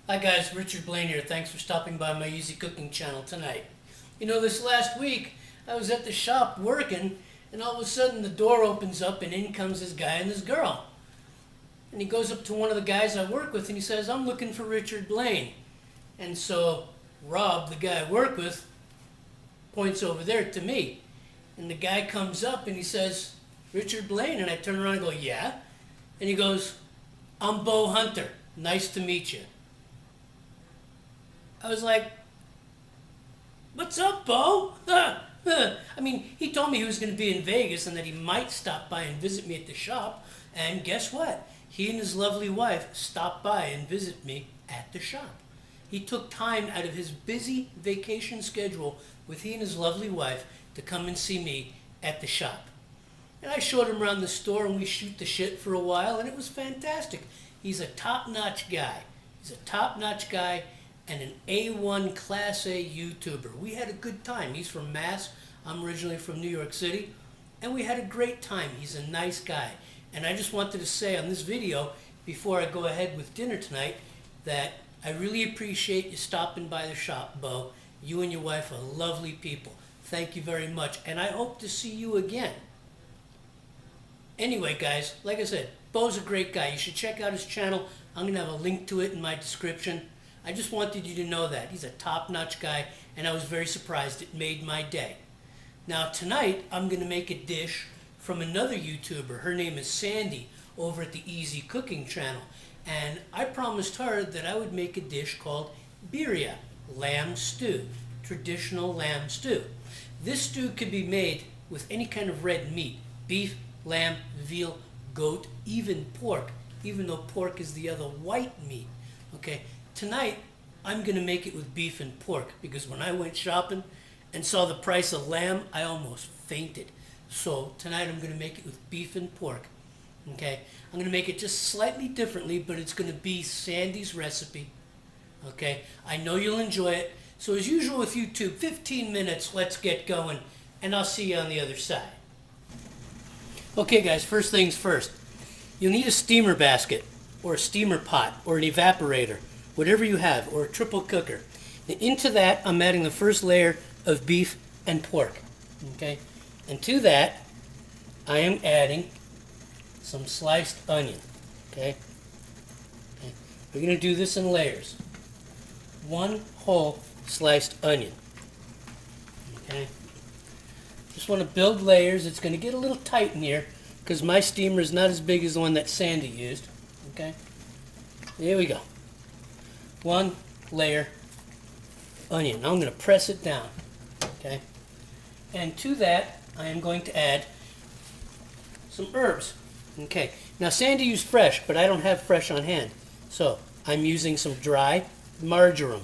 Hi guys, Richard Blaine here. Thanks for stopping by my Easy Cooking channel tonight. You know, this last week I was at the shop working and all of a sudden the door opens up and in comes this guy and this girl. And he goes up to one of the guys I work with and he says, "I'm looking for Richard Blaine." And so Rob, the guy I work with, points over there to me. And the guy comes up and he says, "Richard Blaine?" And I turn around and go, "Yeah." And he goes, "I'm Bo Hunter. Nice to meet you." I was like, "What's up, Bo?" I mean, he told me he was going to be in Vegas and that he might stop by and visit me at the shop. And guess what? He and his lovely wife stopped by and visited me at the shop. He took time out of his busy vacation schedule with he and his lovely wife to come and see me at the shop. And I showed him around the store and we shoot the shit for a while and it was fantastic. He's a top-notch guy. He's a top-notch guy and an A1 Class A YouTuber. We had a good time. He's from Mass. I'm originally from New York City. And we had a great time. He's a nice guy. And I just wanted to say on this video, before I go ahead with dinner tonight, that I really appreciate you stopping by the shop, Bo. You and your wife are lovely people. Thank you very much. And I hope to see you again. Anyway, guys, like I said, Bo's a great guy. You should check out his channel. I'm going to have a link to it in my description. I just wanted you to know that. He's a top-notch guy, and I was very surprised. It made my day. Now, tonight, I'm going to make a dish from another YouTuber. Her name is Sandy, over at the Easy Cooking channel. And I promised her that I would make a dish called birria, lamb stew, traditional lamb stew. This stew can be made with any kind of red meat, beef, lamb, veal, goat, even pork, even though pork is the other white meat. Okay, tonight I'm going to make it with beef and pork because when I went shopping and saw the price of lamb, I almost fainted. So tonight I'm going to make it with beef and pork. Okay, I'm going to make it just slightly differently, but it's going to be Sandy's recipe. Okay, I know you'll enjoy it. So as usual with YouTube, 15 minutes, let's get going, and I'll see you on the other side. Okay guys, first things first. You'll need a steamer basket, or a steamer pot, or an evaporator, whatever you have, or a triple cooker. And into that, I'm adding the first layer of beef and pork. Okay, and to that, I am adding some sliced onion. Okay, we're going to do this in layers. One whole sliced onion. Okay, just want to build layers. It's going to get a little tight in here because my steamer is not as big as the one that Sandy used. Okay, here we go. One layer onion. Now I'm going to press it down. Okay, and to that I am going to add some herbs. Okay, now Sandy used fresh, but I don't have fresh on hand, so I'm using some dry marjoram.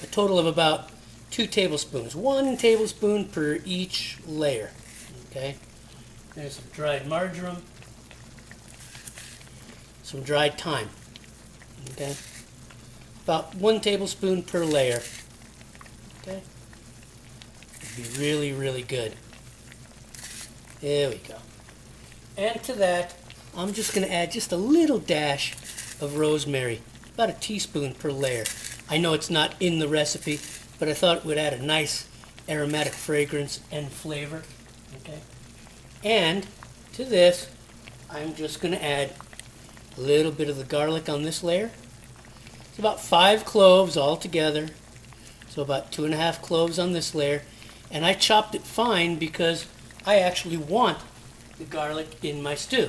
A total of about 2 tablespoons. 1 tablespoon per each layer. Okay, there's some dried marjoram, some dried thyme. Okay, about 1 tablespoon per layer. Okay, it'd be really, really good. There we go. And to that, I'm just going to add just a little dash of rosemary, about a teaspoon per layer. I know it's not in the recipe, but I thought it would add a nice aromatic fragrance and flavor. Okay. And to this, I'm just going to add a little bit of the garlic on this layer. It's about 5 cloves all together, so about 2½ cloves on this layer. And I chopped it fine because I actually want the garlic in my stew.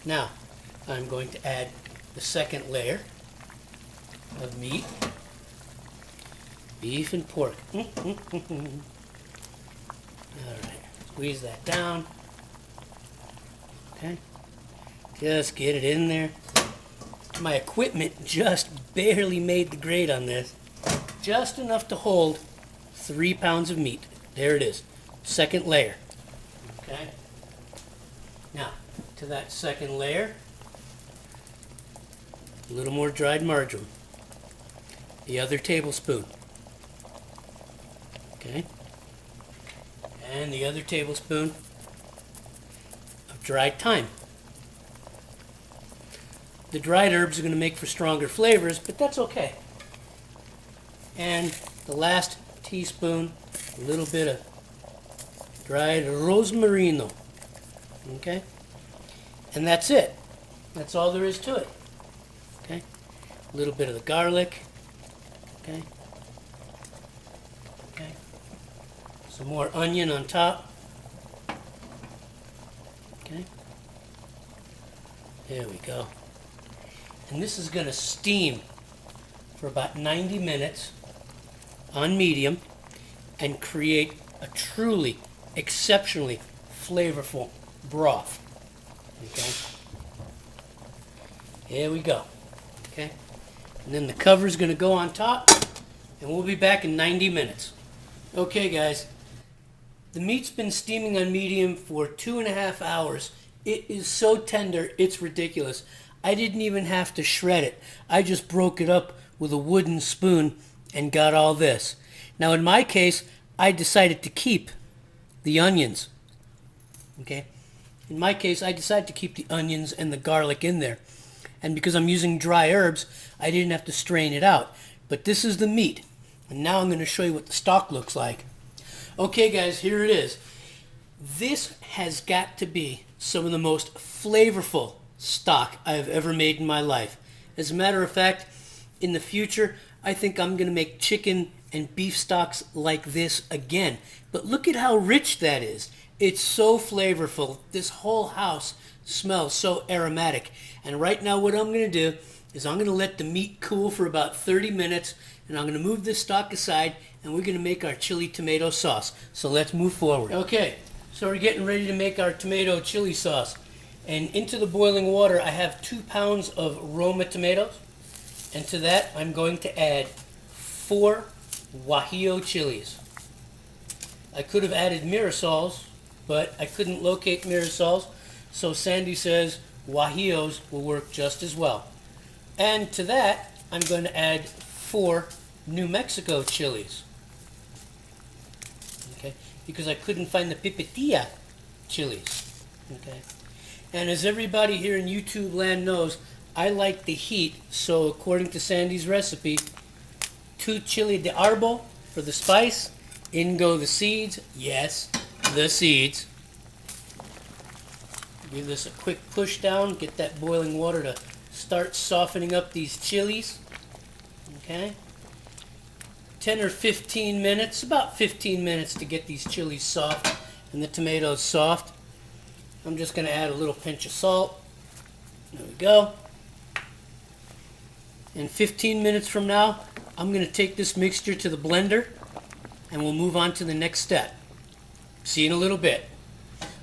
Now, I'm going to add the second layer of meat, beef and pork. Alright, squeeze that down. Okay, just get it in there. My equipment just barely made the grade on this. Just enough to hold 3 pounds of meat. There it is, second layer. Okay, now to that second layer, a little more dried marjoram, the other tablespoon. Okay, and the other tablespoon of dried thyme. The dried herbs are going to make for stronger flavors, but that's okay. And the last teaspoon, a little bit of dried rosmarino. Okay? And that's it. That's all there is to it. Okay? A little bit of the garlic. Okay? Okay? Some more onion on top. Okay? There we go. And this is going to steam for about 90 minutes on medium and create a truly exceptionally flavorful broth. Okay? Here we go. Okay? And then the cover is going to go on top, and we'll be back in 90 minutes. Okay, guys. The meat's been steaming on medium for 2.5 hours. It is so tender, it's ridiculous. I didn't even have to shred it. I just broke it up with a wooden spoon and got all this. Now, in my case, I decided to keep the onions. Okay? In my case, I decided to keep the onions and the garlic in there. And because I'm using dry herbs, I didn't have to strain it out. But this is the meat. And now I'm going to show you what the stock looks like. Okay, guys, here it is. This has got to be some of the most flavorful stock I have ever made in my life. As a matter of fact, in the future, I think I'm going to make chicken and beef stocks like this again. But look at how rich that is. It's so flavorful. This whole house smells so aromatic. And right now what I'm going to do is I'm going to let the meat cool for about 30 minutes, and I'm going to move this stock aside, and we're going to make our chili tomato sauce. So let's move forward. Okay, so we're getting ready to make our tomato chili sauce. And into the boiling water, I have 2 pounds of Roma tomatoes. And to that, I'm going to add 4 Guajillo chilies. I could have added Mirasols, but I couldn't locate Mirasols. So Sandy says Guajillos will work just as well. And to that, I'm going to add 4 New Mexico chilies. Okay, because I couldn't find the pipitilla chilies. Okay. And as everybody here in YouTube land knows, I like the heat, so according to Sandy's recipe, 2 chili de árbol for the spice, in go the seeds, yes, the seeds. Give this a quick push down, get that boiling water to start softening up these chilies. Okay. 10 or 15 minutes, about 15 minutes to get these chilies soft and the tomatoes soft. I'm just going to add a little pinch of salt. There we go. And 15 minutes from now, I'm going to take this mixture to the blender and we'll move on to the next step. See you in a little bit.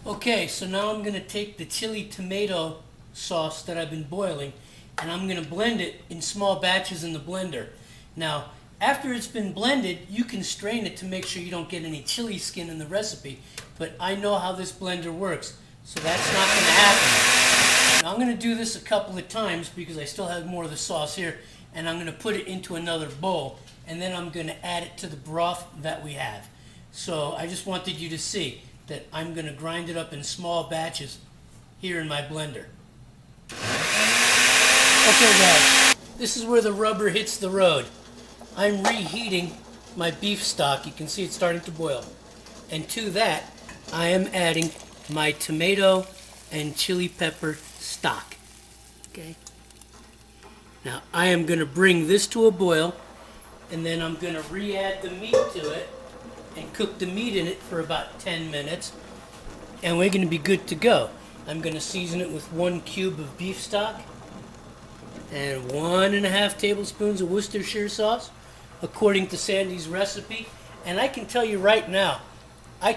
Okay, so now I'm going to take the chili tomato sauce that I've been boiling and I'm going to blend it in small batches in the blender. Now, after it's been blended, you can strain it to make sure you don't get any chili skin in the recipe, but I know how this blender works, so that's not going to happen. Now I'm going to do this a couple of times because I still have more of the sauce here, and I'm going to put it into another bowl, and then I'm going to add it to the broth that we have. So I just wanted you to see that I'm going to grind it up in small batches here in my blender. Okay guys, this is where the rubber hits the road. I'm reheating my beef stock. You can see it's starting to boil. And to that, I am adding my tomato and chili pepper stock. Okay. Now I am going to bring this to a boil, and then I'm going to re-add the meat to it and cook the meat in it for about 10 minutes, and we're going to be good to go. I'm going to season it with 1 cube of beef stock and 1.5 tablespoons of Worcestershire sauce, according to Sandy's recipe. And I can tell you right now, I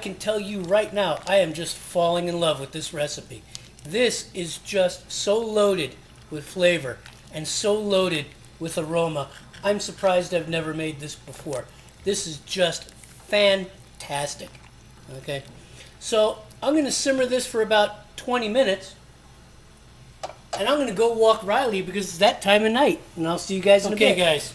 am just falling in love with this recipe. This is just so loaded with flavor and so loaded with aroma. I'm surprised I've never made this before. This is just fantastic. Okay, so I'm going to simmer this for about 20 minutes, and I'm going to go walk Riley because it's that time of night, and I'll see you guys in a bit. Okay guys,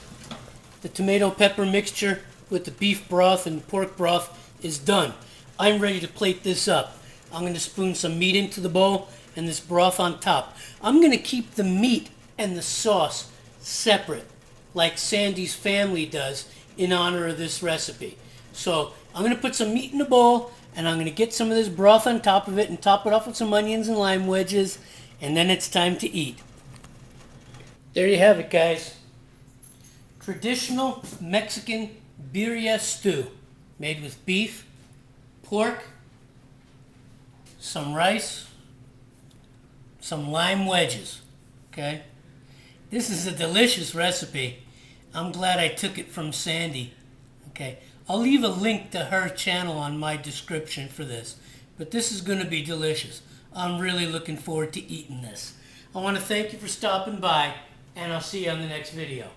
the tomato pepper mixture with the beef broth and pork broth is done. I'm ready to plate this up. I'm going to spoon some meat into the bowl and this broth on top. I'm going to keep the meat and the sauce separate, like Sandy's family does in honor of this recipe. So I'm going to put some meat in a bowl, and I'm going to get some of this broth on top of it and top it off with some onions and lime wedges, and then it's time to eat. There you have it, guys. Traditional Mexican birria stew made with beef, pork, some rice, some lime wedges. Okay? This is a delicious recipe. I'm glad I took it from Sandy. Okay? I'll leave a link to her channel on my description for this. But this is going to be delicious. I'm really looking forward to eating this. I want to thank you for stopping by, and I'll see you on the next video.